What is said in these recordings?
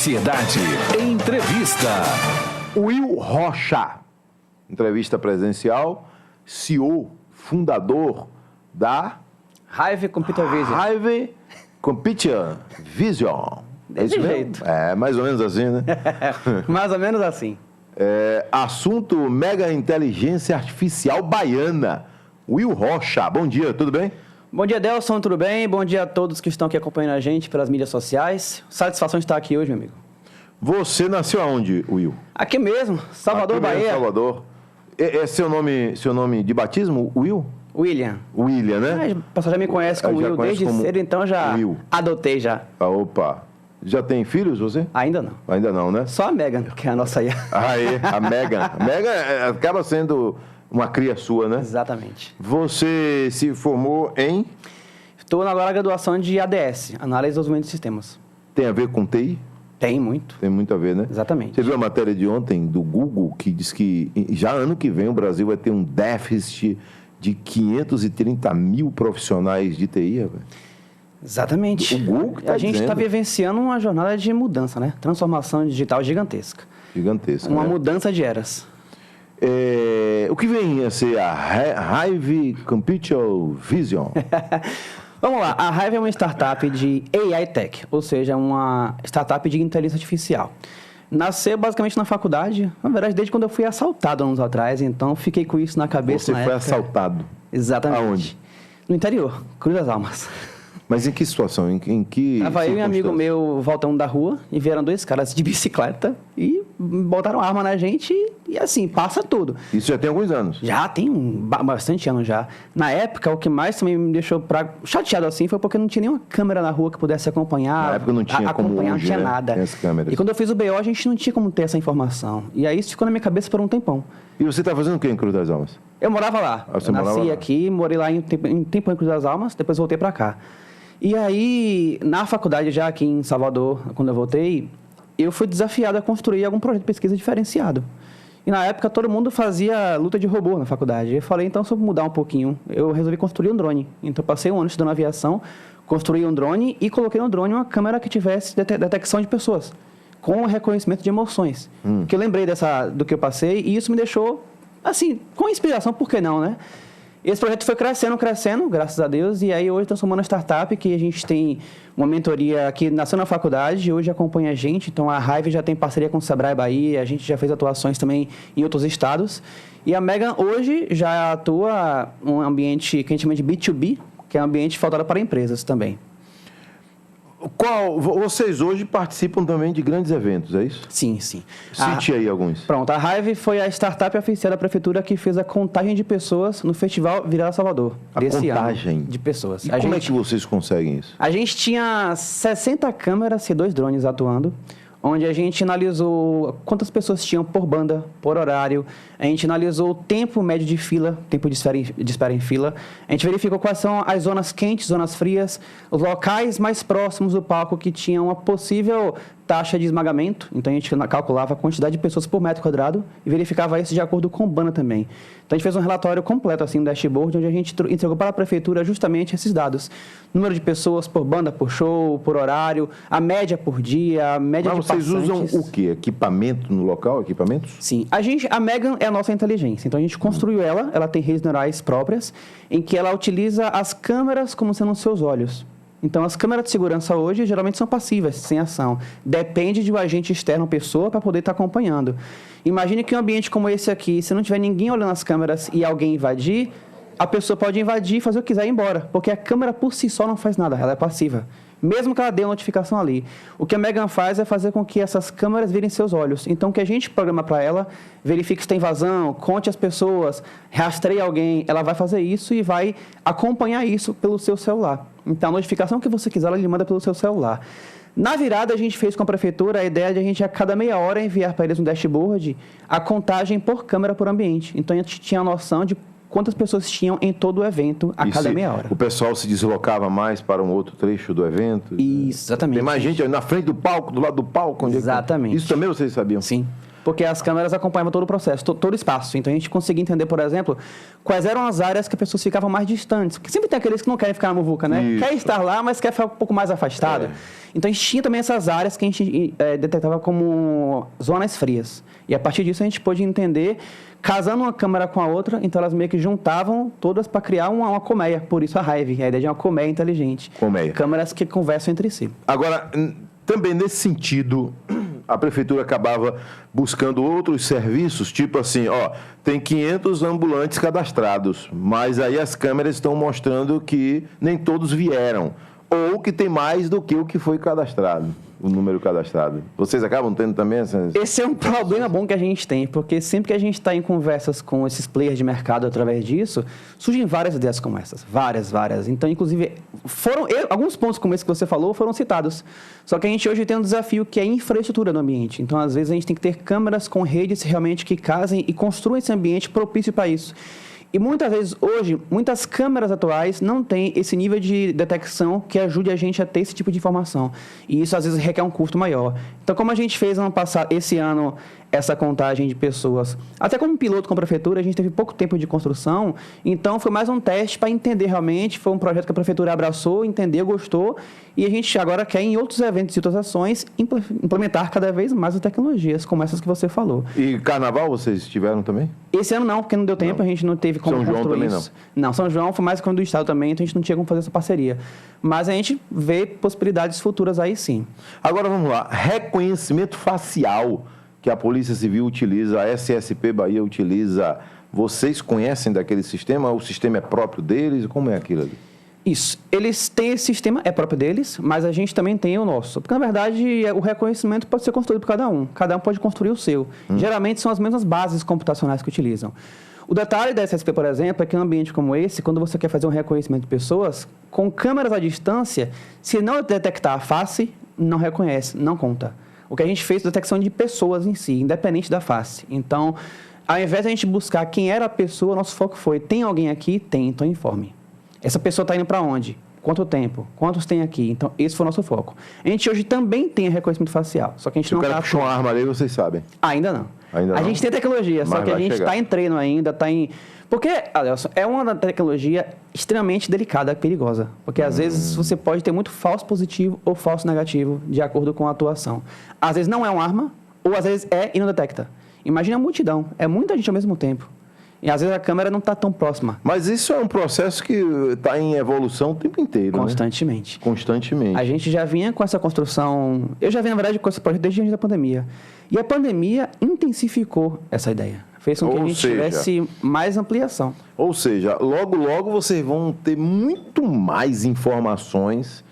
Sociedade Entrevista. Will Rocha, entrevista presencial, CEO, fundador da Hive Computer Vision. Hive Computer Vision. Desse jeito. É, mais ou menos assim, né? Mais ou menos assim. Assunto mega inteligência artificial baiana. Will Rocha, bom dia, tudo bem? Bom dia, Delson, tudo bem? Bom dia a todos que estão aqui acompanhando a gente pelas mídias sociais. Satisfação de estar aqui hoje, meu amigo. Você nasceu aonde, Will? Aqui mesmo, Salvador, Aqui mesmo, Bahia. Salvador. É seu nome de batismo, Will? William. William, né? O pessoal já me conhece como Já Will conhece desde como cedo, então já Will. adotei já. Opa. Já tem filhos, você? Ainda não. Ainda não, né? Só a Megan, que é a nossa aí. Aí, a Megan. A Megan acaba sendo uma cria sua, né? Exatamente. Você se formou em... Estou agora na graduação de ADS, Análise e Desenvolvimento de Sistemas. Tem a ver com TI? Tem muito. Tem muito a ver, né? Exatamente. Você viu a matéria de ontem do Google, que diz que já ano que vem o Brasil vai ter um déficit de 530 mil profissionais de TI, velho? Exatamente. O Google que tá A gente está dizendo. vivenciando uma jornada de mudança, né? Transformação digital gigantesca. Gigantesca, Uma né? mudança de eras. O que vem a ser a Hive Computer Vision? Vamos lá, a Hive é uma startup de AI Tech, ou seja, uma startup de inteligência artificial. Nasceu basicamente na faculdade, na verdade desde quando eu fui assaltado anos atrás, então fiquei com isso na cabeça. Você na foi época. assaltado. Exatamente. Aonde? No interior, Cruz das Almas. Mas em que situação? Em que Tava eu e um amigo circunstância? meu voltando da rua e vieram dois caras de bicicleta e botaram arma na gente e assim, passa tudo. Isso já tem alguns anos. Já tem bastante ano já. Na época, o que mais também me deixou chateado assim foi porque não tinha nenhuma câmera na rua que pudesse acompanhar. Na época não tinha como acompanhar, hoje, não tinha né? nada. Tem as câmeras. E quando eu fiz o BO, a gente não tinha como ter essa informação. E aí isso ficou na minha cabeça por um tempão. E você está fazendo o que em Cruz das Almas? Eu morava lá. Ah, você Eu morava nasci lá. aqui, morei lá em tempo em Cruz das Almas, depois voltei para cá. E aí, na faculdade já aqui em Salvador, quando eu voltei, eu fui desafiado a construir algum projeto de pesquisa diferenciado. E na época todo mundo fazia luta de robô na faculdade. Eu falei, então se eu mudar um pouquinho, eu resolvi construir um drone. Então eu passei um ano estudando aviação, construí um drone e coloquei no drone uma câmera que tivesse detecção de pessoas, com reconhecimento de emoções. Que eu lembrei do que eu passei e isso me deixou, assim, com inspiração, por que não, né? Esse projeto foi crescendo, graças a Deus, e aí hoje transformando uma startup que a gente tem uma mentoria que nasceu na faculdade e hoje acompanha a gente. Então, a Hive já tem parceria com o Sebrae Bahia, a gente já fez atuações também em outros estados. E a Megan hoje já atua num ambiente que a gente chama de B2B, que é um ambiente voltado para empresas também. Vocês hoje participam também de grandes eventos, é isso? Sim. Cite aí alguns. Pronto, a Hive foi a startup oficial da prefeitura que fez a contagem de pessoas no Festival Virada Salvador. A desse contagem ano de pessoas. E como é que vocês conseguem isso? A gente tinha 60 câmeras e 2 drones atuando, onde a gente analisou quantas pessoas tinham por banda, por horário. A gente analisou o tempo médio de fila, tempo de espera em fila. A gente verificou quais são as zonas quentes, zonas frias, os locais mais próximos do palco que tinham uma possível taxa de esmagamento. Então, a gente calculava a quantidade de pessoas por metro quadrado e verificava isso de acordo com banda também. Então, a gente fez um relatório completo, assim, no dashboard, onde a gente entregou para a prefeitura justamente esses dados. Número de pessoas por banda, por show, por horário, a média por dia, a média Mas de vocês usam passantes. o quê? Equipamento no local? Equipamentos? Sim. A Megan é a nossa inteligência. Então, a gente construiu ela tem redes neurais próprias, em que ela utiliza as câmeras como sendo os seus olhos. Então, as câmeras de segurança hoje geralmente são passivas, sem ação. Depende de um agente externo, pessoa, para poder estar acompanhando. Imagine que um ambiente como esse aqui, se não tiver ninguém olhando as câmeras e alguém invadir, a pessoa pode invadir, fazer o que quiser e ir embora. Porque a câmera por si só não faz nada, ela é passiva. Mesmo que ela dê uma notificação ali. O que a Megan faz é fazer com que essas câmeras virem seus olhos. Então, o que a gente programa para ela, verifique se tem vazão, conte as pessoas, rastreie alguém, ela vai fazer isso e vai acompanhar isso pelo seu celular. Então, a notificação que você quiser, ela lhe manda pelo seu celular. Na virada, a gente fez com a prefeitura a ideia de a gente, a cada meia hora, enviar para eles um dashboard a contagem por câmera por ambiente. Então, a gente tinha a noção de quantas pessoas tinham em todo o evento a cada meia hora. O pessoal se deslocava mais para um outro trecho do evento? Isso, exatamente. Tem mais gente na frente do palco, do lado do palco? Exatamente. Isso também vocês sabiam? Sim. Porque as câmeras acompanhavam todo o processo, todo o espaço. Então a gente conseguia entender, por exemplo, quais eram as áreas que as pessoas ficavam mais distantes. Porque sempre tem aqueles que não querem ficar na muvuca, né? Isso. Quer estar lá, mas quer ficar um pouco mais afastado. Então a gente tinha também essas áreas que a gente detectava como zonas frias. E a partir disso a gente pôde entender, casando uma câmera com a outra, então elas meio que juntavam todas para criar uma colmeia. Por isso a Hive, a ideia de uma colmeia inteligente. Colmeia. Câmeras que conversam entre si. Agora, também nesse sentido, a prefeitura acabava buscando outros serviços, tipo assim, ó, tem 500 ambulantes cadastrados, mas aí as câmeras estão mostrando que nem todos vieram, ou que tem mais do que o que foi cadastrado, o número cadastrado. Vocês acabam tendo também essas... Esse é um problema bom que a gente tem, porque sempre que a gente está em conversas com esses players de mercado através disso, surgem várias ideias como essas. Várias. Então, inclusive, alguns pontos como esse que você falou foram citados. Só que a gente hoje tem um desafio que é a infraestrutura no ambiente. Então, às vezes, a gente tem que ter câmeras com redes realmente que casem e construam esse ambiente propício para isso. E muitas vezes, hoje, muitas câmeras atuais não têm esse nível de detecção que ajude a gente a ter esse tipo de informação. E isso, às vezes, requer um custo maior. Então, como a gente fez esse ano, essa contagem de pessoas, até como piloto com a prefeitura, a gente teve pouco tempo de construção, então foi mais um teste para entender realmente, foi um projeto que a prefeitura abraçou, entendeu, gostou, e a gente agora quer, em outros eventos e outras ações, implementar cada vez mais as tecnologias, como essas que você falou. E carnaval vocês tiveram também? Esse ano não, porque não deu tempo, a gente não teve como São João construir também isso. Não, São João foi mais quando do estado também, então a gente não tinha como fazer essa parceria. Mas a gente vê possibilidades futuras aí sim. Agora vamos lá, reconhecimento facial que a Polícia Civil utiliza, a SSP Bahia utiliza, vocês conhecem daquele sistema? O sistema é próprio deles? Como é aquilo ali? Isso. Eles têm esse sistema, é próprio deles, mas a gente também tem o nosso. Porque, na verdade, o reconhecimento pode ser construído por cada um. Cada um pode construir o seu. Geralmente, são as mesmas bases computacionais que utilizam. O detalhe da SSP, por exemplo, é que em um ambiente como esse, quando você quer fazer um reconhecimento de pessoas, com câmeras à distância, se não detectar a face, não reconhece, não conta. O que a gente fez é detecção de pessoas em si, independente da face. Então, ao invés de a gente buscar quem era a pessoa, nosso foco foi, tem alguém aqui? Tem, então informe. Essa pessoa está indo para onde? Quanto tempo? Quantos tem aqui? Então, esse foi o nosso foco. A gente hoje também tem reconhecimento facial, só que a gente Se não o cara puxou uma arma ali, vocês sabem. Ainda não. Ainda a não? gente tem tecnologia, só Mas que a vai gente chegar. está em treino ainda, está em... Porque, Adelson, é uma tecnologia extremamente delicada, perigosa. Porque, às vezes, você pode ter muito falso positivo ou falso negativo, de acordo com a atuação. Às vezes não é uma arma, ou às vezes é e não detecta. Imagina a multidão. É muita gente ao mesmo tempo. E, às vezes, a câmera não está tão próxima. Mas isso é um processo que está em evolução o tempo inteiro, Constantemente. Né? Constantemente. A gente já vinha com essa construção... Eu já vinha, na verdade, com esse projeto desde antes da pandemia. E a pandemia intensificou essa ideia. Fez com que a gente tivesse mais ampliação. Ou seja, logo vocês vão ter muito mais informações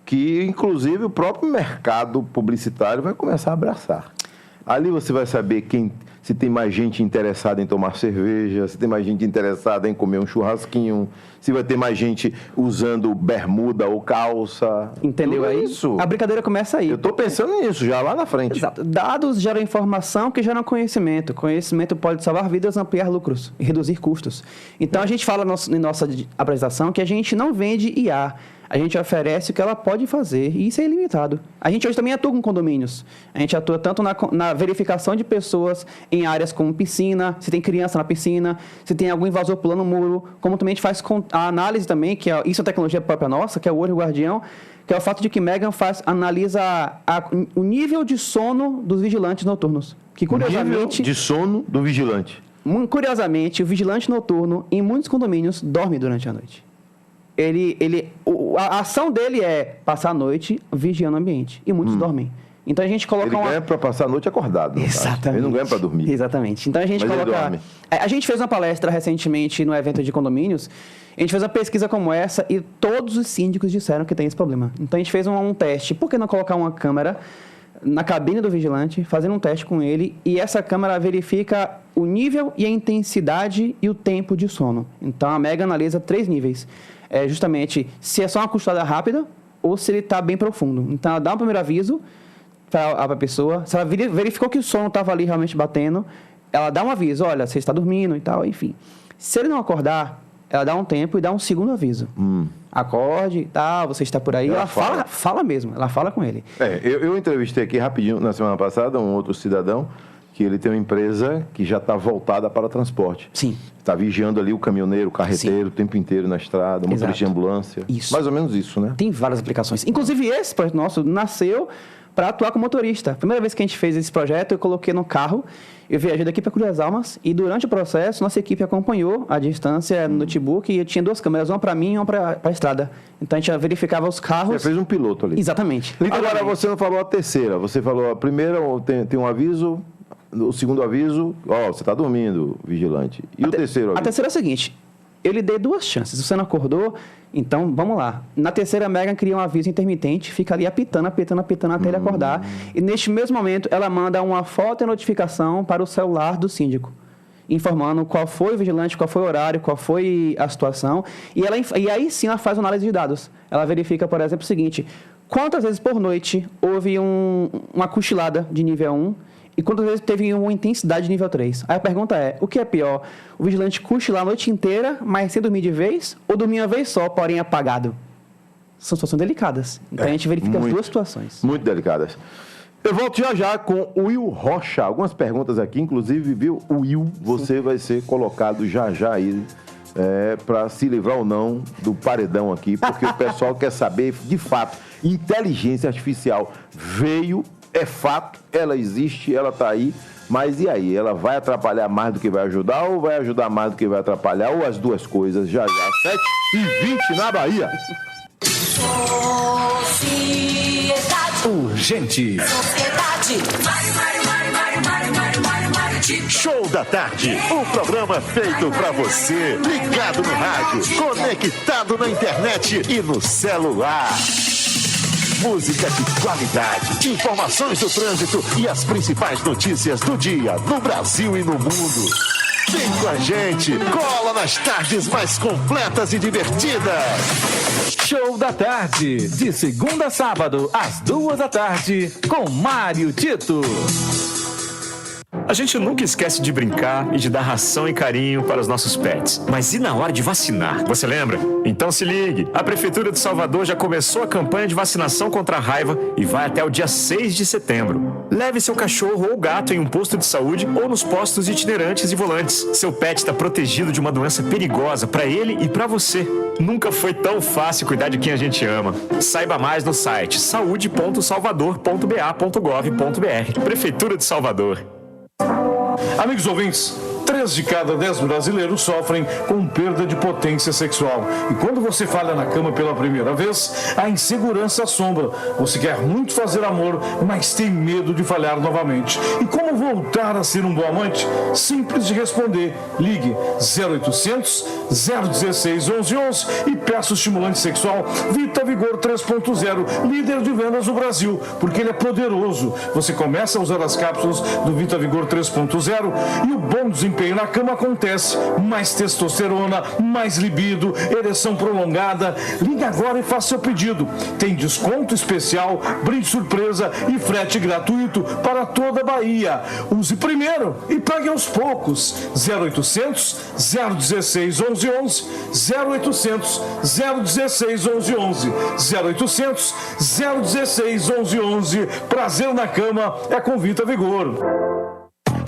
que, inclusive, o próprio mercado publicitário vai começar a abraçar. Ali você vai saber se tem mais gente interessada em tomar cerveja, se tem mais gente interessada em comer um churrasquinho, se vai ter mais gente usando bermuda ou calça. Entendeu aí? Isso. A brincadeira começa aí. Eu estou pensando nisso já lá na frente. Exato. Dados geram informação que geram conhecimento. Conhecimento pode salvar vidas, ampliar lucros e reduzir custos. Então, a gente fala em nossa apresentação que a gente não vende IA. A gente oferece o que ela pode fazer e isso é ilimitado. A gente hoje também atua com condomínios. A gente atua tanto na verificação de pessoas em áreas como piscina, se tem criança na piscina, se tem algum invasor pulando o muro, como também a gente faz a análise também, que isso é tecnologia própria nossa, que é o olho guardião, que é o fato de que Megan analisa o nível de sono dos vigilantes noturnos. Que curiosamente... Nível de sono do vigilante. Curiosamente, o vigilante noturno, em muitos condomínios, dorme durante a noite. A ação dele é passar a noite vigiando o ambiente. E muitos dormem. Então a gente coloca Ele ganha para passar a noite acordado. Exatamente. Ele não ganha para dormir. Exatamente. Então a gente Mas coloca... ele dorme. A gente fez uma palestra recentemente no evento de condomínios. A gente fez uma pesquisa como essa e todos os síndicos disseram que tem esse problema. Então a gente fez um teste. Por que não colocar uma câmera na cabine do vigilante, fazendo um teste com ele, e essa câmera verifica o nível e a intensidade e o tempo de sono. Então a Mega analisa 3 níveis. Justamente se é só uma costada rápida ou se ele está bem profundo. Então, ela dá um primeiro aviso para a pessoa. Se ela verificou que o sono estava ali realmente batendo, ela dá um aviso. Olha, você está dormindo e tal, enfim. Se ele não acordar, ela dá um tempo e dá um segundo aviso. Acorde e tal, você está por aí. Ela fala mesmo, ela fala com ele. Eu entrevistei aqui rapidinho na semana passada um outro cidadão que ele tem uma empresa que já está voltada para transporte. Sim. Está vigiando ali o caminhoneiro, o carreteiro, o tempo inteiro na estrada, o motorista de ambulância. Isso. Mais ou menos isso, né? Tem várias aplicações. Inclusive, esse projeto nosso nasceu para atuar como motorista. A primeira vez que a gente fez esse projeto, eu coloquei no carro, eu viajei daqui para Cruz das Almas, e durante o processo, nossa equipe acompanhou a distância no notebook, e eu tinha 2 câmeras, uma para mim e uma para a estrada. Então, a gente verificava os carros... Você fez um piloto ali. Exatamente. Agora, você não falou a terceira. Você falou a primeira, tem um aviso, o segundo aviso, você está dormindo, vigilante. E o terceiro aviso? A terceira é o seguinte, eu lhe dei 2 chances. Se você não acordou, então vamos lá. Na terceira, a Megan cria um aviso intermitente, fica ali apitando até ele acordar. E neste mesmo momento, ela manda uma foto e notificação para o celular do síndico, informando qual foi o vigilante, qual foi o horário, qual foi a situação. E aí sim ela faz uma análise de dados. Ela verifica, por exemplo, o seguinte: quantas vezes por noite houve uma cochilada de nível 1 e quantas vezes teve uma intensidade de nível 3. Aí a pergunta é, o que é pior? O vigilante cochilar a noite inteira, mas sem dormir de vez, ou dormir uma vez só, porém apagado? São situações delicadas. Então a gente verifica as 2 situações. Muito delicadas. Eu volto já com o Will Rocha. Algumas perguntas aqui, inclusive, viu? O Will, você vai ser colocado já aí para se livrar ou não do paredão aqui, porque o pessoal quer saber, de fato, inteligência artificial veio, é fato, ela existe, ela está aí, mas e aí? Ela vai atrapalhar mais do que vai ajudar ou vai ajudar mais do que vai atrapalhar? Ou as duas coisas? Já, 7h20 na Bahia. Urgente. Show da Tarde, o programa feito pra você, ligado no rádio, conectado na internet e no celular. Música de qualidade, informações do trânsito e as principais notícias do dia, no Brasil e no mundo. Vem com a gente, cola nas tardes mais completas e divertidas. Show da Tarde, de segunda a sábado, às 14h, com Mário Tito. A gente nunca esquece de brincar e de dar ração e carinho para os nossos pets. Mas e na hora de vacinar? Você lembra? Então se ligue. A Prefeitura de Salvador já começou a campanha de vacinação contra a raiva e vai até o dia 6 de setembro. Leve seu cachorro ou gato em um posto de saúde ou nos postos itinerantes e volantes. Seu pet está protegido de uma doença perigosa para ele e para você. Nunca foi tão fácil cuidar de quem a gente ama. Saiba mais no site saude.salvador.ba.gov.br. Prefeitura de Salvador. Amigos ouvintes, 3 de cada 10 brasileiros sofrem com perda de potência sexual. E quando você falha na cama pela primeira vez, a insegurança assombra. Você quer muito fazer amor, mas tem medo de falhar novamente. E como voltar a ser um bom amante? Simples de responder. Ligue 0800 016 1111 e peça o estimulante sexual Vita Vigor 3.0, líder de vendas no Brasil, porque ele é poderoso. Você começa a usar as cápsulas do Vita Vigor 3.0 e o bom desempenho na cama acontece. Mais testosterona, mais libido, ereção prolongada. Ligue agora e faça seu pedido. Tem desconto especial, brinde surpresa e frete gratuito para toda a Bahia. Use primeiro e pague aos poucos. 0800 016 1111 0800 016 1111 0800 016 1111. Prazer na cama é com Vita Vigor.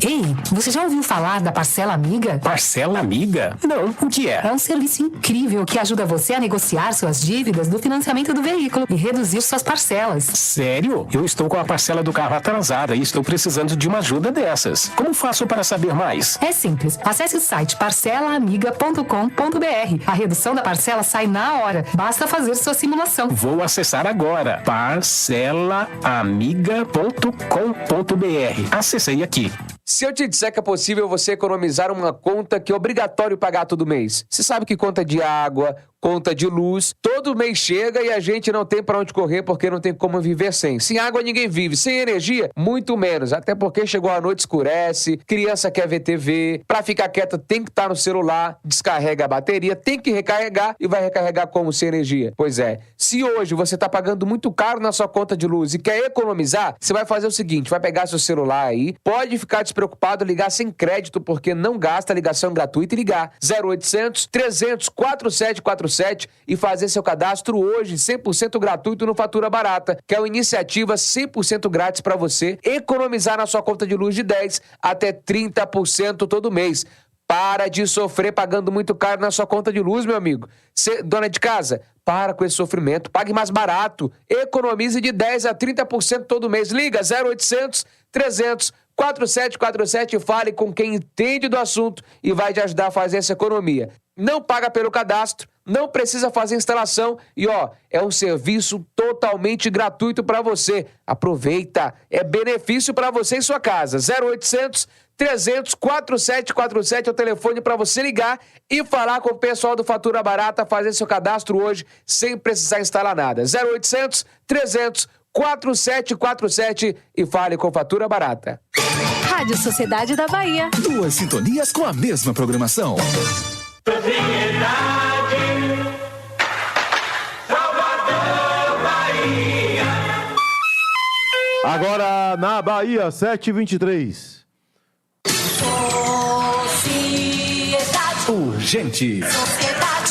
Ei, você já ouviu falar da Parcela Amiga? Parcela Amiga? Não, o que é? É um serviço incrível que ajuda você a negociar suas dívidas do financiamento do veículo e reduzir suas parcelas. Sério? Eu estou com a parcela do carro atrasada e estou precisando de uma ajuda dessas. Como faço para saber mais? É simples. Acesse o site parcelaamiga.com.br. A redução da parcela sai na hora. Basta fazer sua simulação. Vou acessar agora. Parcelaamiga.com.br. Acessei aqui. Se eu te disser que é possível você economizar uma conta que é obrigatório pagar todo mês, você sabe que conta de água, conta de luz, todo mês chega e a gente não tem pra onde correr porque não tem como viver sem. Sem água ninguém vive, sem energia muito menos, até porque chegou a noite, escurece, criança quer ver TV, pra ficar quieta tem que estar no celular, descarrega a bateria, tem que recarregar e vai recarregar como sem energia? Pois é, se hoje você tá pagando muito caro na sua conta de luz e quer economizar, você vai fazer o seguinte, vai pegar seu celular aí, pode ficar despreocupado, ligar sem crédito porque não gasta ligação gratuita e ligar 0800 300 4747 47 e fazer seu cadastro hoje, 100% gratuito no Fatura Barata, que é uma iniciativa 100% grátis para você economizar na sua conta de luz de 10% até 30% todo mês. Para de sofrer pagando muito caro na sua conta de luz, meu amigo. Dona de casa, para com esse sofrimento. Pague mais barato. Economize de 10% a 30% todo mês. Liga 0800 300 4747 e fale com quem entende do assunto e vai te ajudar a fazer essa economia. Não paga pelo cadastro, não precisa fazer instalação e, é um serviço totalmente gratuito para você. Aproveita, é benefício para você em sua casa. 0800 300 4747 é o telefone para você ligar e falar com o pessoal do Fatura Barata, fazer seu cadastro hoje sem precisar instalar nada. 0800 300 4747 e fale com Fatura Barata. Rádio Sociedade da Bahia. 2 sintonias com a mesma programação. Agora na Bahia, 7h23. Urgente.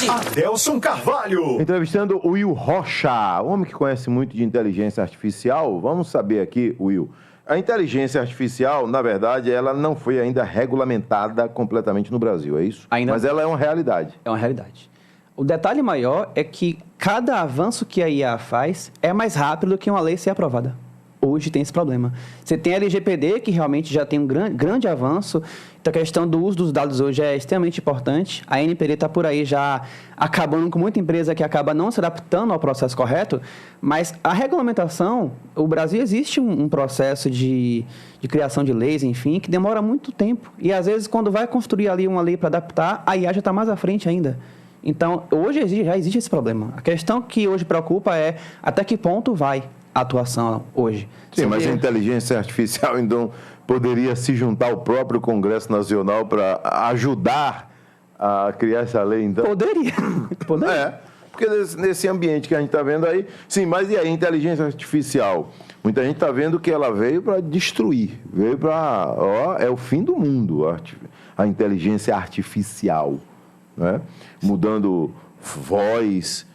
Adelson Carvalho. Entrevistando o Will Rocha, um homem que conhece muito de inteligência artificial. Vamos saber aqui, Will. A inteligência artificial, na verdade, ela não foi ainda regulamentada completamente no Brasil, é isso? Ainda Mas ela é uma realidade. É uma realidade. O detalhe maior é que cada avanço que a IA faz é mais rápido do que uma lei ser aprovada. Hoje tem esse problema. Você tem a LGPD, que realmente já tem um grande avanço. Então, a questão do uso dos dados hoje é extremamente importante. A NPD está por aí já acabando com muita empresa que acaba não se adaptando ao processo correto. Mas a regulamentação, o Brasil existe um processo de criação de leis, enfim, que demora muito tempo. E, às vezes, quando vai construir ali uma lei para adaptar, a IA já está mais à frente ainda. Então, hoje já existe esse problema. A questão que hoje preocupa é até que ponto vai a atuação hoje. Sim, mas a inteligência artificial, então, poderia se juntar ao próprio Congresso Nacional para ajudar a criar essa lei, então? Poderia. É, porque nesse ambiente que a gente está vendo aí... Sim, mas e aí, a inteligência artificial? Muita gente está vendo que ela veio para destruir, veio para... é o fim do mundo, a inteligência artificial, né? Mudando voz,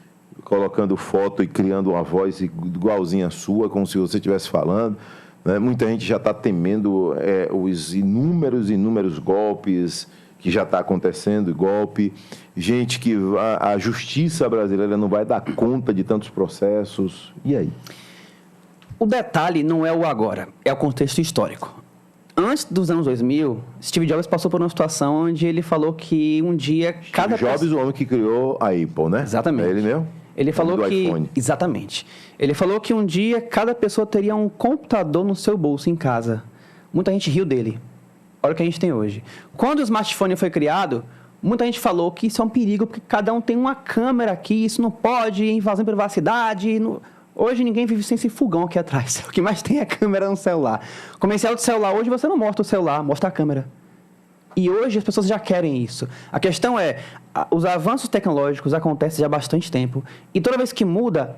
colocando foto e criando uma voz igualzinha à sua, como se você estivesse falando, né? Muita gente já está temendo os inúmeros golpes que já está acontecendo, golpe, gente que a justiça brasileira não vai dar conta de tantos processos. E aí? O detalhe não é o agora, é o contexto histórico. Antes dos anos 2000, Steve Jobs passou por uma situação onde ele falou que um dia cada Steve Jobs, o homem que criou a Apple, né? Exatamente. É ele mesmo? Ele falou que... iPhone. Exatamente. Ele falou que um dia cada pessoa teria um computador no seu bolso em casa. Muita gente riu dele. Olha o que a gente tem hoje. Quando o smartphone foi criado, muita gente falou que isso é um perigo, porque cada um tem uma câmera aqui, isso não pode, invasão de privacidade. Hoje ninguém vive sem esse fogão aqui atrás. O que mais tem é câmera no celular. Comercial de celular, hoje você não mostra o celular, mostra a câmera. E hoje as pessoas já querem isso. A questão é, os avanços tecnológicos acontecem já há bastante tempo. E toda vez que muda,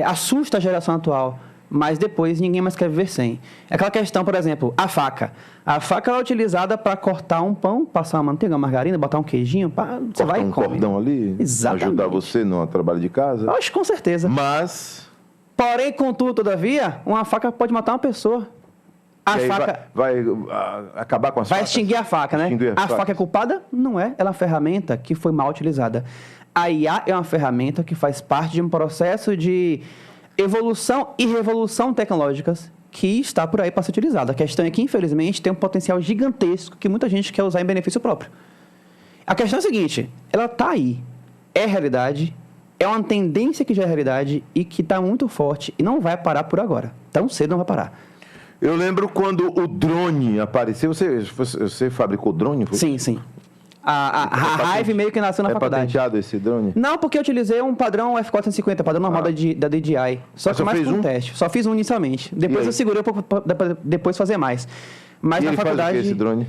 assusta a geração atual. Mas depois ninguém mais quer viver sem. É aquela questão, por exemplo, a faca. A faca é utilizada para cortar um pão, passar uma manteiga, uma margarina, botar um queijinho. Você vai e come. Cordão ali? Exatamente. Ajudar você no trabalho de casa? Eu acho com certeza. Mas... Porém, contudo, todavia, uma faca pode matar uma pessoa. A faca vai acabar com as vai facas? extinguir a faca, né? A faca é culpada? Não é. Ela é uma ferramenta que foi mal utilizada. A IA é uma ferramenta que faz parte de um processo de evolução e revolução tecnológicas que está por aí para ser utilizada. A questão é que, infelizmente, tem um potencial gigantesco que muita gente quer usar em benefício próprio. A questão é a seguinte, ela está aí, é realidade, é uma tendência que já é realidade e que está muito forte e não vai parar por agora. Tão cedo não vai parar. Eu lembro quando o drone apareceu. Você fabricou drone? Sim, sim. A Hive meio que nasceu na faculdade. É patenteado esse drone? Não, porque eu utilizei um padrão F450, padrão normal da DJI. Só que mais com teste. Só fiz um inicialmente. Depois eu segurei um pouco para depois fazer mais. Mas e na ele faculdade... faz o que, esse drone?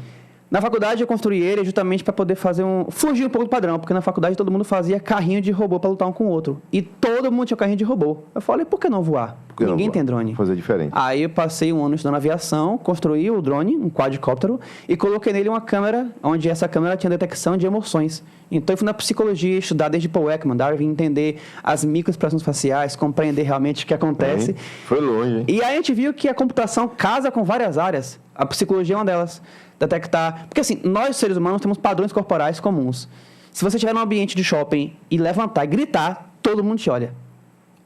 Na faculdade eu construí ele justamente para poder fugir um pouco do padrão, porque na faculdade todo mundo fazia carrinho de robô para lutar um com o outro. E todo mundo tinha carrinho de robô. Eu falei, por que não voar? Por que Ninguém não tem drone. fazer diferente. Aí eu passei um ano estudando aviação, construí o drone, um quadricóptero, e coloquei nele uma câmera, onde essa câmera tinha detecção de emoções. Então eu fui na psicologia estudar desde Paul Ekman, Darwin, entender as microexpressões faciais, compreender realmente o que acontece. Hein? Foi longe, hein? E aí a gente viu que a computação casa com várias áreas. A psicologia é uma delas. Detectar... Porque assim, nós seres humanos temos padrões corporais comuns. Se você estiver num ambiente de shopping e levantar e gritar, todo mundo te olha.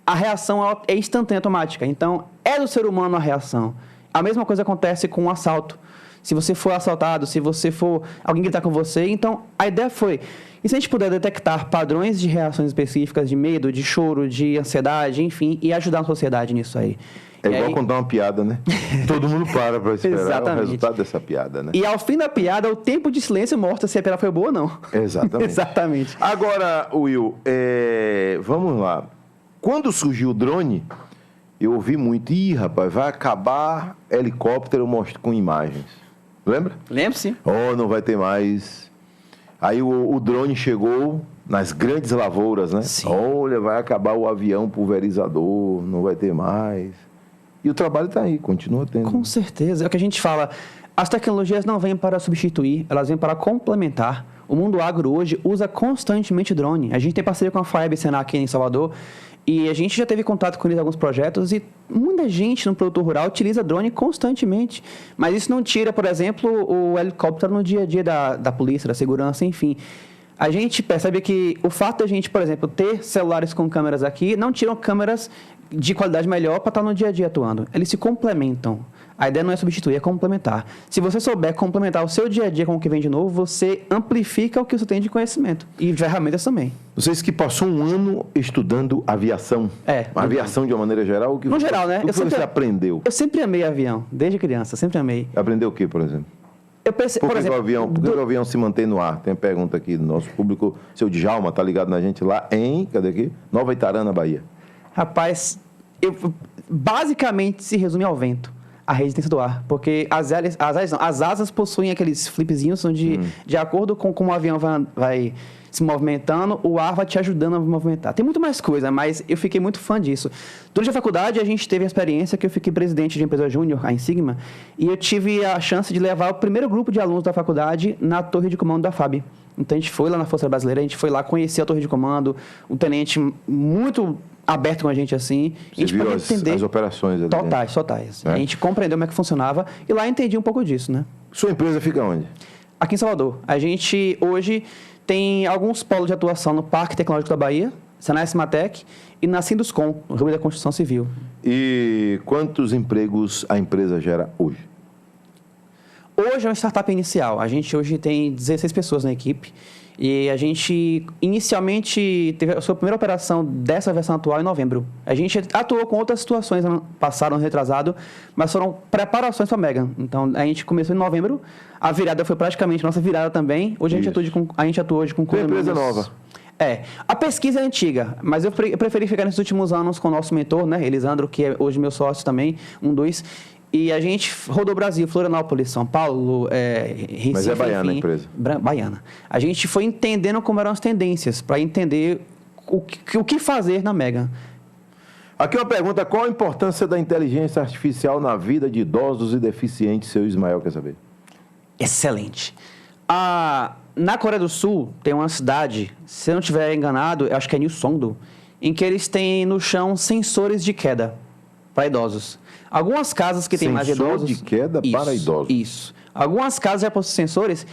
A reação é instantânea, automática. Então, é do ser humano a reação. A mesma coisa acontece com um assalto. Se você for assaltado, se você for alguém gritar com você, então a ideia foi... E se a gente puder detectar padrões de reações específicas, de medo, de choro, de ansiedade, enfim, e ajudar a sociedade nisso aí. É igual contar uma piada, né? Todo mundo para esperar Exatamente. o resultado dessa piada, né? E ao fim da piada, o tempo de silêncio mostra se a piada foi boa ou não. Exatamente. Exatamente. Agora, Will, vamos lá. Quando surgiu o drone, eu ouvi muito, rapaz, vai acabar helicóptero com imagens. Lembra? Lembra-se? Oh, não vai ter mais. Aí o drone chegou nas grandes lavouras, né? Sim. Olha, vai acabar o avião pulverizador, não vai ter mais. E o trabalho está aí, continua tendo. Com certeza. É o que a gente fala. As tecnologias não vêm para substituir, elas vêm para complementar. O mundo agro hoje usa constantemente drone. A gente tem parceria com a FAEB Senar aqui em Salvador e a gente já teve contato com eles em alguns projetos e muita gente no produtor rural utiliza drone constantemente. Mas isso não tira, por exemplo, o helicóptero no dia a dia da polícia, da segurança, enfim. A gente percebe que o fato da gente, por exemplo, ter celulares com câmeras aqui não tiram câmeras de qualidade melhor para estar no dia a dia atuando. Eles se complementam. A ideia não é substituir, é complementar. Se você souber complementar o seu dia a dia com o que vem de novo, você amplifica o que você tem de conhecimento. E ferramentas também. Vocês que passou um ano estudando aviação. Aviação de uma maneira geral? O que no geral, né? O que você aprendeu? Eu sempre amei avião, desde criança, sempre amei. Aprendeu o que, por exemplo? Eu pensei, Por por que exemplo, o avião se mantém no ar? Tem pergunta aqui do nosso público. Seu Djalma tá ligado na gente lá em, cadê aqui? Nova Itarana, Bahia. Rapaz, basicamente se resume ao vento, a resistência do ar. Porque as asas possuem aqueles flipzinhos onde, de acordo com como o avião vai se movimentando, o ar vai te ajudando a movimentar. Tem muito mais coisa, mas eu fiquei muito fã disso. Durante a faculdade, a gente teve a experiência que eu fiquei presidente de empresa júnior, a Insigma, e eu tive a chance de levar o primeiro grupo de alunos da faculdade na torre de comando da FAB. Então, a gente foi lá na Força Brasileira, a gente foi lá conhecer a torre de comando, um tenente muito aberto com a gente assim. Você viu as operações ali? Totais. A gente compreendeu como é que funcionava e lá entendi um pouco disso, né? Sua empresa fica onde? Aqui em Salvador. A gente hoje tem alguns polos de atuação no Parque Tecnológico da Bahia, Senai Cimatec e na Sinduscom, no Rio da Construção Civil. E quantos empregos a empresa gera hoje? Hoje é uma startup inicial. A gente hoje tem 16 pessoas na equipe. E a gente, inicialmente, teve a sua primeira operação dessa versão atual em novembro. A gente atuou com outras situações ano passado, ano retrasado, mas foram preparações para a Mega. Então, a gente começou em novembro, a virada foi praticamente nossa virada também. Hoje a gente atua hoje com empresa nova. A pesquisa é antiga, mas eu preferi ficar nesses últimos anos com o nosso mentor, né, Elisandro, que é hoje meu sócio também, e a gente rodou o Brasil, Florianópolis, São Paulo, Recife. Mas é baiana a empresa? Baiana. A gente foi entendendo como eram as tendências, para entender o que fazer na Mega. Aqui uma pergunta, qual a importância da inteligência artificial na vida de idosos e deficientes? Seu Ismael quer saber. Excelente. Na Coreia do Sul, tem uma cidade, se eu não estiver enganado, eu acho que é Nilsongdo, em que eles têm no chão sensores de queda para idosos. Algumas casas que têm mais idosos... Sensor de queda para idosos. Isso. Algumas casas já possuem sensores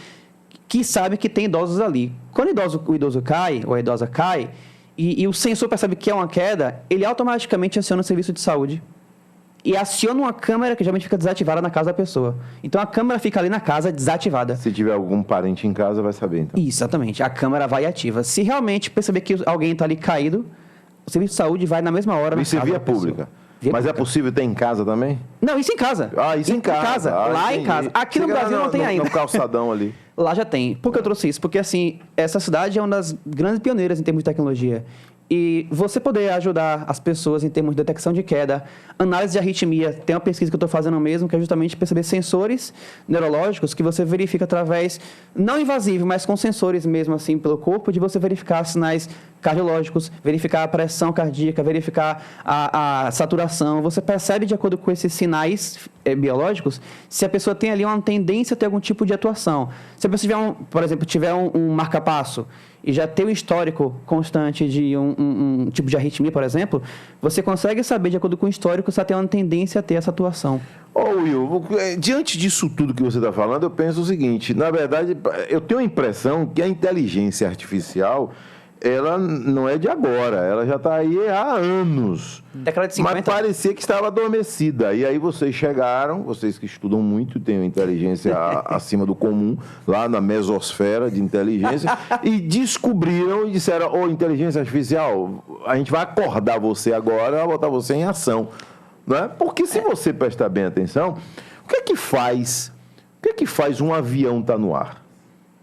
que sabem que tem idosos ali. Quando o idoso cai, ou a idosa cai, e o sensor percebe que é uma queda, ele automaticamente aciona o serviço de saúde e aciona uma câmera que geralmente fica desativada na casa da pessoa. Então, a câmera fica ali na casa desativada. Se tiver algum parente em casa, vai saber, então. Exatamente. A câmera vai ativa. Se realmente perceber que alguém está ali caído, o serviço de saúde vai na mesma hora na casa da pessoa. Isso é via pública. Mas é possível ter em casa também? Não, isso em casa. Isso em casa. Lá entendi. Em casa. Aqui no Brasil não tem ainda. No calçadão ali. Lá já tem. Por que eu trouxe isso? Porque, assim, essa cidade é uma das grandes pioneiras em termos de tecnologia. E você poder ajudar as pessoas em termos de detecção de queda, análise de arritmia, tem uma pesquisa que eu estou fazendo mesmo, que é justamente perceber sensores neurológicos que você verifica através, não invasivo, mas com sensores mesmo assim pelo corpo, de você verificar sinais cardiológicos, verificar a pressão cardíaca, verificar a saturação. Você percebe de acordo com esses sinais biológicos se a pessoa tem ali uma tendência a ter algum tipo de atuação. Se a pessoa tiver, por exemplo, tiver um marca-passo e já tem um histórico constante de um tipo de arritmia, por exemplo, você consegue saber, de acordo com o histórico, se ela tem uma tendência a ter essa atuação. Will, diante disso tudo que você está falando, eu penso o seguinte, na verdade, eu tenho a impressão que a inteligência artificial, ela não é de agora, ela já está aí há anos. Década de 50. Mas parecia que estava adormecida. E aí vocês chegaram, vocês que estudam muito, têm uma inteligência acima do comum, lá na mesosfera de inteligência, e descobriram e disseram, inteligência artificial, a gente vai acordar você agora, vai botar você em ação. Não é? Porque se você prestar bem atenção, o que é que faz um avião estar no ar?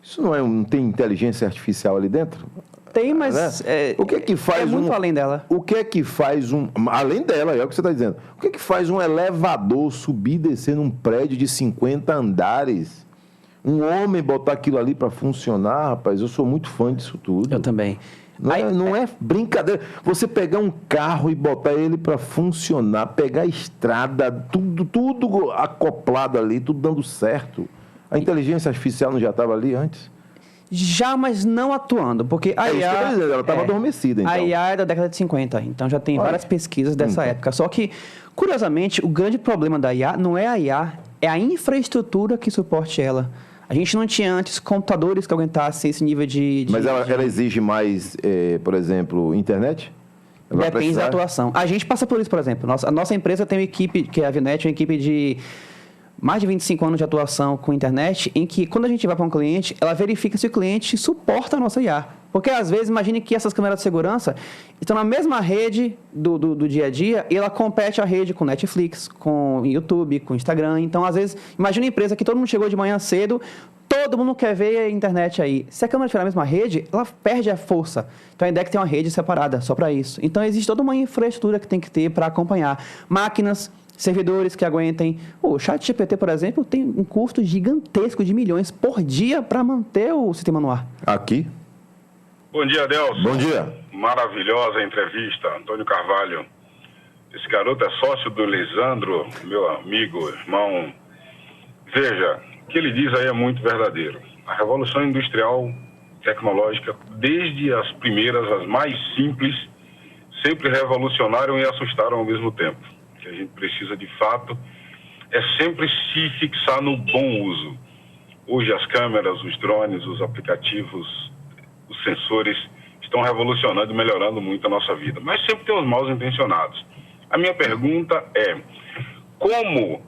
Isso não tem inteligência artificial ali dentro? Tem, mas o que é que faz muito além dela. O que é que faz além dela, é o que você está dizendo. O que é que faz um elevador subir e descer num prédio de 50 andares? Um homem botar aquilo ali para funcionar, rapaz, eu sou muito fã disso tudo. Eu também. Não é brincadeira. Você pegar um carro e botar ele para funcionar, pegar a estrada, tudo acoplado ali, tudo dando certo. A inteligência artificial não já estava ali antes? Já, mas não atuando, porque a IA... ela estava adormecida, então. A IA é da década de 50, então já tem várias pesquisas dessa época. Só que, curiosamente, o grande problema da IA não é a IA, é a infraestrutura que suporte ela. A gente não tinha antes computadores que aguentassem esse nível de... Mas ela exige mais, por exemplo, internet? Depende da atuação. A gente passa por isso, por exemplo. A nossa empresa tem uma equipe, que é a Vinet, uma equipe de mais de 25 anos de atuação com internet, em que, quando a gente vai para um cliente, ela verifica se o cliente suporta a nossa IA. Porque, às vezes, imagine que essas câmeras de segurança estão na mesma rede do dia a dia e ela compete a rede com Netflix, com YouTube, com Instagram. Então, às vezes, imagine uma empresa que todo mundo chegou de manhã cedo, todo mundo quer ver a internet aí. Se a câmera estiver na mesma rede, ela perde a força. Então, a ideia é que tem uma rede separada só para isso. Então, existe toda uma infraestrutura que tem que ter para acompanhar. Máquinas, servidores que aguentem. O ChatGPT, por exemplo, tem um custo gigantesco de milhões por dia para manter o sistema no ar. Aqui? Bom dia, Adelson. Bom dia. Maravilhosa entrevista, Antônio Carvalho. Esse garoto é sócio do Lisandro, meu amigo, irmão. Veja, o que ele diz aí é muito verdadeiro. A revolução industrial tecnológica, desde as primeiras, as mais simples, sempre revolucionaram e assustaram ao mesmo tempo. O que a gente precisa, de fato, é sempre se fixar no bom uso. Hoje as câmeras, os drones, os aplicativos, os sensores estão revolucionando e melhorando muito a nossa vida. Mas sempre tem os mal intencionados. A minha pergunta é, como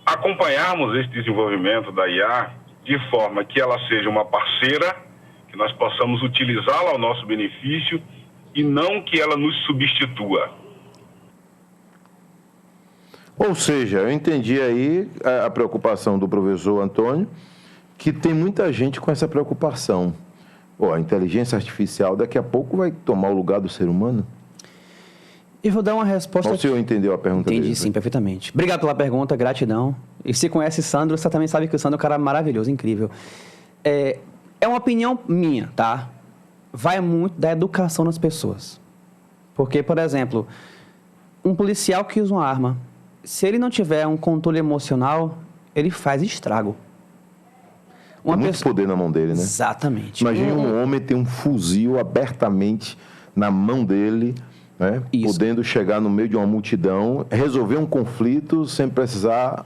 acompanharmos esse desenvolvimento da IA de forma que ela seja uma parceira, que nós possamos utilizá-la ao nosso benefício e não que ela nos substitua? Ou seja, eu entendi aí a preocupação do professor Antônio, que tem muita gente com essa preocupação. A inteligência artificial daqui a pouco vai tomar o lugar do ser humano? Eu vou dar uma resposta... O senhor entendeu a pergunta dele? Entendi, sim, perfeitamente. Obrigado pela pergunta, gratidão. E se conhece Sandro, você também sabe que o Sandro é um cara maravilhoso, incrível. É uma opinião minha, tá? Vai muito da educação das pessoas. Porque, por exemplo, um policial que usa uma arma, se ele não tiver um controle emocional, ele faz estrago. Tem muito poder na mão dele, né? Exatamente. Imagine um homem ter um fuzil abertamente na mão dele, né? Podendo chegar no meio de uma multidão, resolver um conflito sem precisar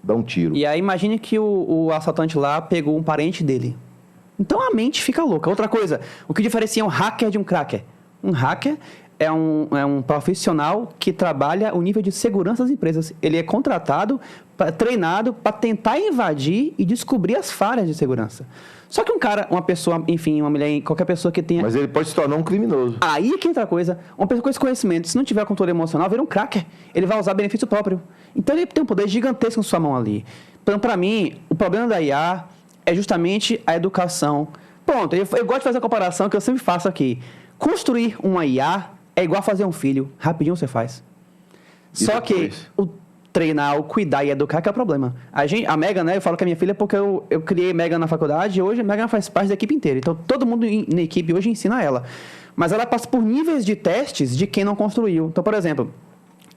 dar um tiro. E aí imagine que o assaltante lá pegou um parente dele. Então a mente fica louca. Outra coisa, o que diferencia um hacker de um cracker? Um hacker é um profissional que trabalha o nível de segurança das empresas. Ele é contratado, treinado para tentar invadir e descobrir as falhas de segurança. Só que um cara, uma pessoa, enfim, uma mulher, qualquer pessoa que tenha... Mas ele pode se tornar um criminoso. Aí que entra a coisa. Uma pessoa com esse conhecimento, se não tiver controle emocional, vira um cracker. Ele vai usar benefício próprio. Então ele tem um poder gigantesco em sua mão ali. Então, para mim, o problema da IA é justamente a educação. Pronto, eu gosto de fazer a comparação que eu sempre faço aqui. Construir uma IA é igual fazer um filho. Rapidinho você faz. Só que o treinar, o cuidar e educar que é o problema. A Megan, né? Eu falo que é minha filha porque eu criei Megan na faculdade e hoje a Megan faz parte da equipe inteira. Então, todo mundo na equipe hoje ensina ela. Mas ela passa por níveis de testes de quem não construiu. Então, por exemplo,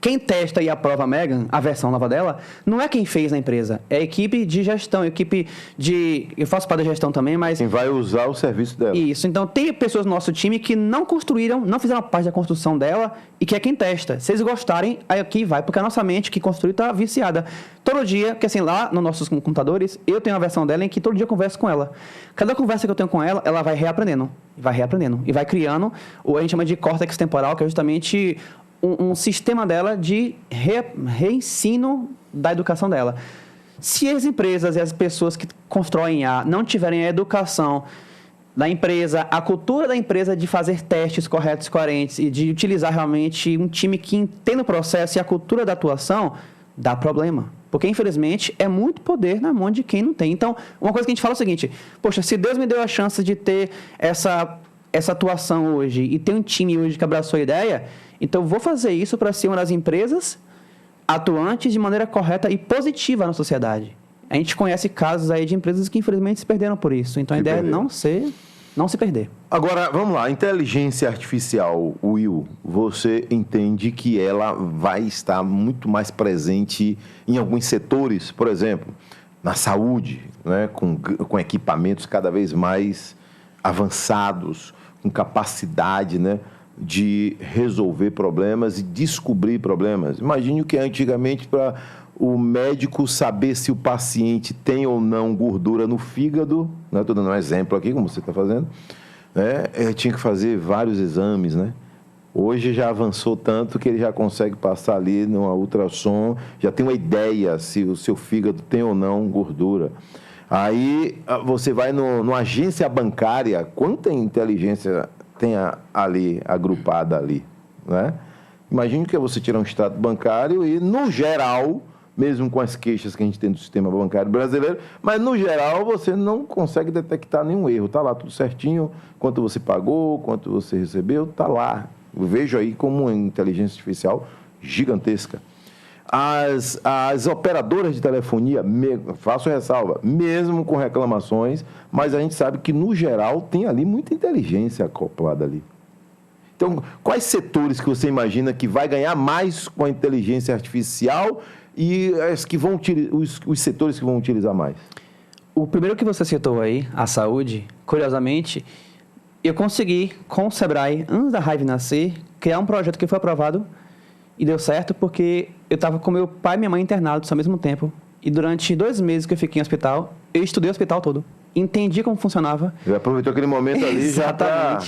quem testa e aprova a Megan, a versão nova dela, não é quem fez na empresa. É a equipe de gestão, equipe de... Eu faço parte da gestão também, mas... Quem vai usar o serviço dela. Isso. Então, tem pessoas no nosso time que não construíram, não fizeram parte da construção dela e que é quem testa. Se eles gostarem, aí aqui vai, porque a nossa mente que construiu está viciada. Todo dia, porque assim, lá nos nossos computadores, eu tenho a versão dela em que todo dia eu converso com ela. Cada conversa que eu tenho com ela, ela vai reaprendendo. E vai criando, a gente chama de córtex temporal, que é justamente... um sistema dela de reensino da educação dela. Se as empresas e as pessoas que constroem IA não tiverem a educação da empresa, a cultura da empresa de fazer testes corretos e coerentes e de utilizar realmente um time que entenda o processo e a cultura da atuação, dá problema. Porque, infelizmente, é muito poder na mão de quem não tem. Então, uma coisa que a gente fala é o seguinte, poxa, se Deus me deu a chance de ter essa atuação hoje e ter um time hoje que abraçou a ideia, então eu vou fazer isso para ser uma das empresas atuantes de maneira correta e positiva na sociedade. A gente conhece casos aí de empresas que infelizmente se perderam por isso. Então a ideia é não se perder. Agora, vamos lá, inteligência artificial, Will, você entende que ela vai estar muito mais presente em alguns setores, por exemplo, na saúde, né, com equipamentos cada vez mais avançados, com capacidade, né, de resolver problemas e descobrir problemas. Imagine o que antigamente para o médico saber se o paciente tem ou não gordura no fígado, né? Estou dando um exemplo aqui, como você está fazendo, né? Tinha que fazer vários exames, né? Hoje já avançou tanto que ele já consegue passar ali numa ultrassom, já tem uma ideia se o seu fígado tem ou não gordura. Aí você vai numa agência bancária, quanta inteligência tem ali, agrupada ali, né? Imagine que é você tirar um extrato bancário e, no geral, mesmo com as queixas que a gente tem do sistema bancário brasileiro, mas, no geral, você não consegue detectar nenhum erro. Está lá tudo certinho, quanto você pagou, quanto você recebeu, está lá. Eu vejo aí como uma inteligência artificial gigantesca. As operadoras de telefonia, faço ressalva, mesmo com reclamações, mas a gente sabe que, no geral, tem ali muita inteligência acoplada ali. Então, quais setores que você imagina que vai ganhar mais com a inteligência artificial e os setores que vão utilizar mais? O primeiro que você citou aí, a saúde, curiosamente, eu consegui, com o Sebrae, antes da Hive nascer, criar um projeto que foi aprovado e deu certo porque eu estava com meu pai e minha mãe internados ao mesmo tempo. E durante 2 meses que eu fiquei em hospital, eu estudei o hospital todo. Entendi como funcionava. Eu aproveitou aquele momento ali já para...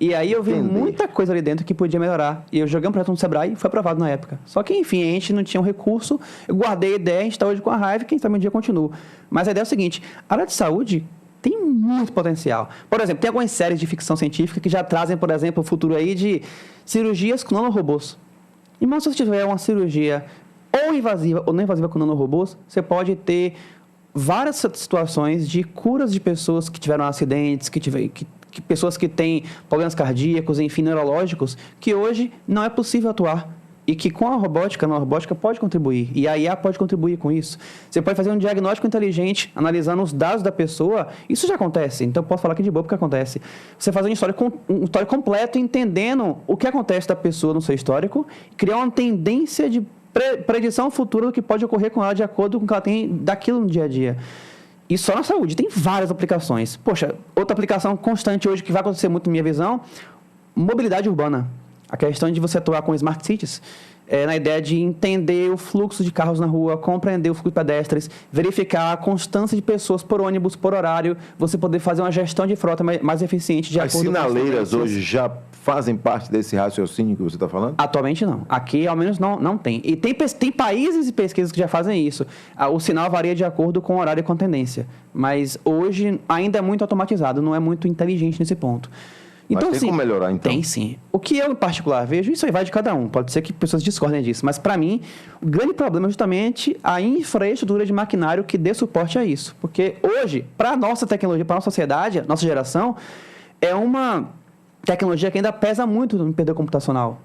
E aí eu vi muita coisa ali dentro que podia melhorar. E eu joguei um projeto no Sebrae e foi aprovado na época. Só que, enfim, a gente não tinha um recurso. Eu guardei a ideia, a gente está hoje com a Hive, quem sabe um dia continua. Mas a ideia é o seguinte, a área de saúde tem muito potencial. Por exemplo, tem algumas séries de ficção científica que já trazem, por exemplo, o futuro aí de cirurgias com nanorobôs. Irmão, se você tiver uma cirurgia ou invasiva ou não invasiva com nanorobôs, você pode ter várias situações de curas de pessoas que tiveram acidentes, pessoas que têm problemas cardíacos, enfim, neurológicos, que hoje não é possível atuar. E que com a robótica pode contribuir. E a IA pode contribuir com isso. Você pode fazer um diagnóstico inteligente, analisando os dados da pessoa. Isso já acontece. Então, eu posso falar aqui de boa porque acontece. Você fazer um histórico completo, entendendo o que acontece da pessoa no seu histórico, criar uma tendência de predição futura do que pode ocorrer com ela de acordo com o que ela tem daquilo no dia a dia. E só na saúde. Tem várias aplicações. Poxa, outra aplicação constante hoje que vai acontecer muito na minha visão, mobilidade urbana. A questão de você atuar com smart cities, na ideia de entender o fluxo de carros na rua, compreender o fluxo de pedestres, verificar a constância de pessoas por ônibus, por horário, você poder fazer uma gestão de frota mais eficiente de acordo com as sinaleiras hoje já fazem parte desse raciocínio que você está falando? Atualmente não. Aqui, ao menos, não tem. E tem países e pesquisas que já fazem isso. O sinal varia de acordo com o horário e com a tendência. Mas hoje ainda é muito automatizado, não é muito inteligente nesse ponto. Então, mas tem como melhorar, então? Tem, sim. O que eu, em particular, vejo, isso aí vai de cada um. Pode ser que pessoas discordem disso. Mas, para mim, o grande problema é justamente a infraestrutura de maquinário que dê suporte a isso. Porque hoje, para a nossa tecnologia, para a nossa sociedade, nossa geração, é uma tecnologia que ainda pesa muito no poder computacional.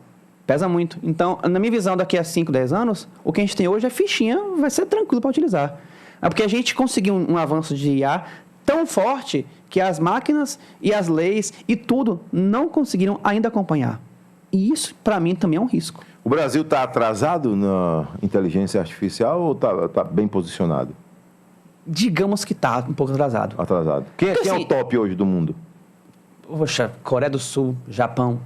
Pesa muito. Então, na minha visão, daqui a 5, 10 anos, o que a gente tem hoje é fichinha, vai ser tranquilo para utilizar. É porque a gente conseguiu um avanço de IA tão forte que as máquinas e as leis e tudo não conseguiram ainda acompanhar. E isso, para mim, também é um risco. O Brasil está atrasado na inteligência artificial ou está bem posicionado? Digamos que está um pouco atrasado. Atrasado. Quem é assim, o top hoje do mundo? Poxa, Coreia do Sul, Japão,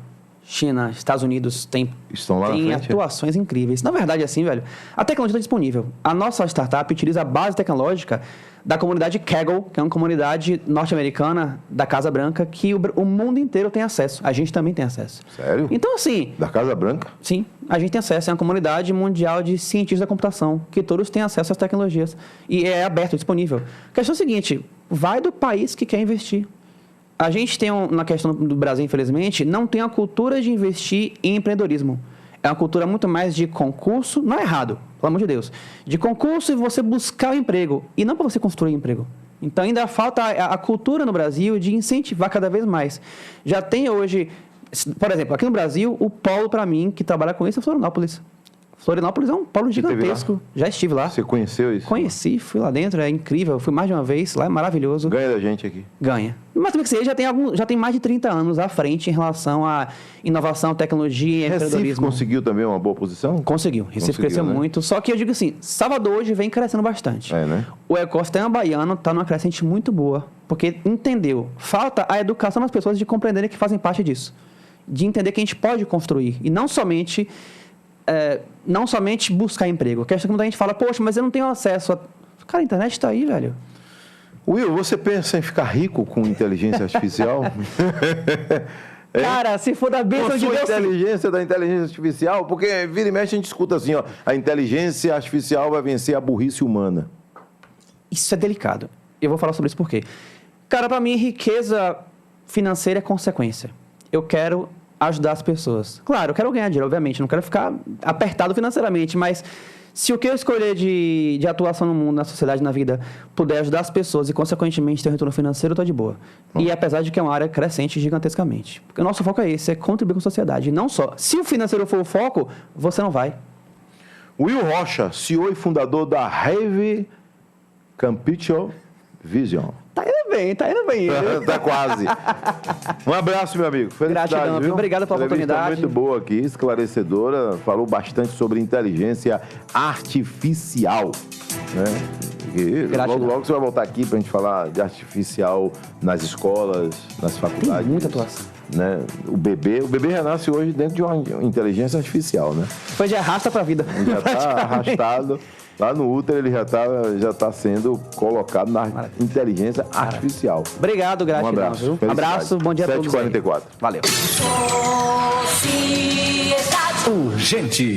China, Estados Unidos Estão lá na tem frente? atuações incríveis. Na verdade, assim, velho, a tecnologia está disponível. A nossa startup utiliza a base tecnológica da comunidade Kaggle, que é uma comunidade norte-americana da Casa Branca, que o mundo inteiro tem acesso. A gente também tem acesso. Sério? Então, assim... Da Casa Branca? Sim, a gente tem acesso. É uma comunidade mundial de cientistas da computação, que todos têm acesso às tecnologias. E é aberto, disponível. A questão é a seguinte, vai do país que quer investir. A gente tem, na questão do Brasil, infelizmente, não tem a cultura de investir em empreendedorismo. É uma cultura muito mais de concurso, não é errado, pelo amor de Deus, de concurso e você buscar o emprego, e não para você construir emprego. Então, ainda falta a cultura no Brasil de incentivar cada vez mais. Já tem hoje, por exemplo, aqui no Brasil, o polo, para mim, que trabalha com isso é Florianópolis. Florianópolis é um polo gigantesco. Já estive lá. Você conheceu isso? Conheci, fui lá dentro, é incrível. Fui mais de uma vez, lá é maravilhoso. Ganha da gente aqui. Ganha. Mas também que você já tem mais de 30 anos à frente em relação à inovação, tecnologia e Recife empreendedorismo. conseguiu também uma boa posição? Conseguiu. Recife cresceu né? muito. Só que eu digo assim, Salvador hoje vem crescendo bastante. É, né? O ecossistema baiano está numa crescente muito boa, porque entendeu. Falta a educação das pessoas de compreenderem que fazem parte disso. De entender que a gente pode construir. E não somente buscar emprego. A questão que muita gente fala, poxa, mas eu não tenho acesso a... Cara, a internet está aí, velho. Will, você pensa em ficar rico com inteligência artificial? Cara, se for da bênção de Deus... inteligência da inteligência artificial, porque vira e mexe a gente escuta assim, ó, a inteligência artificial vai vencer a burrice humana. Isso é delicado. Eu vou falar sobre isso por quê. Cara, para mim, riqueza financeira é consequência. Eu quero ajudar as pessoas. Claro, eu quero ganhar dinheiro, obviamente. Não quero ficar apertado financeiramente, mas se o que eu escolher de atuação no mundo, na sociedade, na vida, puder ajudar as pessoas e, consequentemente, ter um retorno financeiro, eu tô de boa. E apesar de que é uma área crescente gigantescamente. Porque o nosso foco é esse, é contribuir com a sociedade. E não só. Se o financeiro for o foco, você não vai. Will Rocha, CEO e fundador da Rave Computer Vision. Tá indo bem. Tá quase. Um abraço, meu amigo. Felicidade, Gratidão, viu? obrigado pela oportunidade. Muito boa aqui, esclarecedora. Falou bastante sobre inteligência artificial. Né? E logo você vai voltar aqui pra gente falar de artificial nas escolas, nas faculdades. Tem muita atuação. Né? O bebê renasce hoje dentro de uma inteligência artificial, né? Foi de arrasta pra vida. Já está arrastado. Lá no útero ele já tá sendo colocado na inteligência artificial. Obrigado, gratidão. Um abraço. Viu? Abraço, bom dia a todos. 7h44. Valeu. Urgente.